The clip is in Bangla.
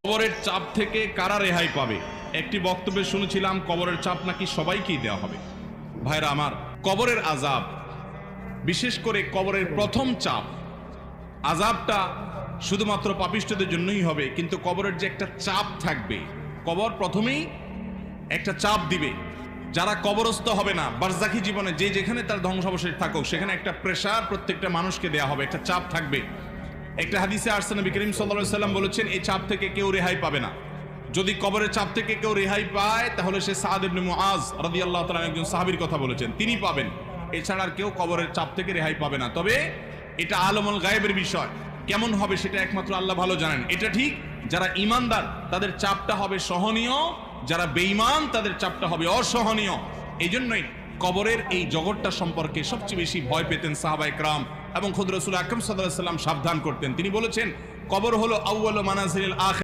কবরের চাপ থেকে কারা রেহাই পাবে? একটি বক্তব্যে শুনেছিলাম কবরের চাপ নাকি সবাইকেই দেওয়া হবে। ভাইরা আমার, কবরের আযাব, বিশেষ করে কবরের প্রথম চাপ, আযাবটা শুধুমাত্র পাপিষ্ঠদের জন্যই হবে, কিন্তু কবরের যে একটা চাপ থাকবে, কবর প্রথমেই একটা চাপ দিবে। যারা কবরস্থ হবে না, বারজাখী জীবনে যে যেখানে তার ধ্বংসাবশেষ থাকুক, সেখানে একটা প্রেসার প্রত্যেকটা মানুষকে দেয়া হবে, একটা চাপ থাকবে। একটা হাদিসে আসছে নবী করিম সাল্লাল্লাহু আলাইহি সাল্লাম বলেছেন, এই চাপ থেকে কেউ রেহাই পাবে না। যদি কবরের চাপ থেকে কেউ রেহাই পায়, তাহলে সে সাদ ইবনে মুআজ রাদিয়াল্লাহু তাআলা একজন সাহাবীর কথা বলেছেন, তিনি পাবেন। এছাড়া আর কেউ কবরের চাপ থেকে রেহাই পাবে না। তবে এটা আলমুল গায়েবের বিষয়, কেমন হবে সেটা একমাত্র আল্লাহ ভালো জানেন। এটা ঠিক, যারা ঈমানদার তাদের চাপটা হবে সহনীয়, যারা বেঈমান তাদের চাপটা হবে অসহনীয়। এই জন্যই কবরের এই জগৎটা সম্পর্কে সবচেয়ে বেশি ভয় পেতেন সাহাবায়ে কেরাম এবং খুদ রাসূল আকরাম সাল্লাল্লাহু আলাইহি ওয়াসাল্লাম সাবধান করতেন। তিনি বলেছেন, কবর হলো আউয়ালু মানাজিলিল আখিরাহ।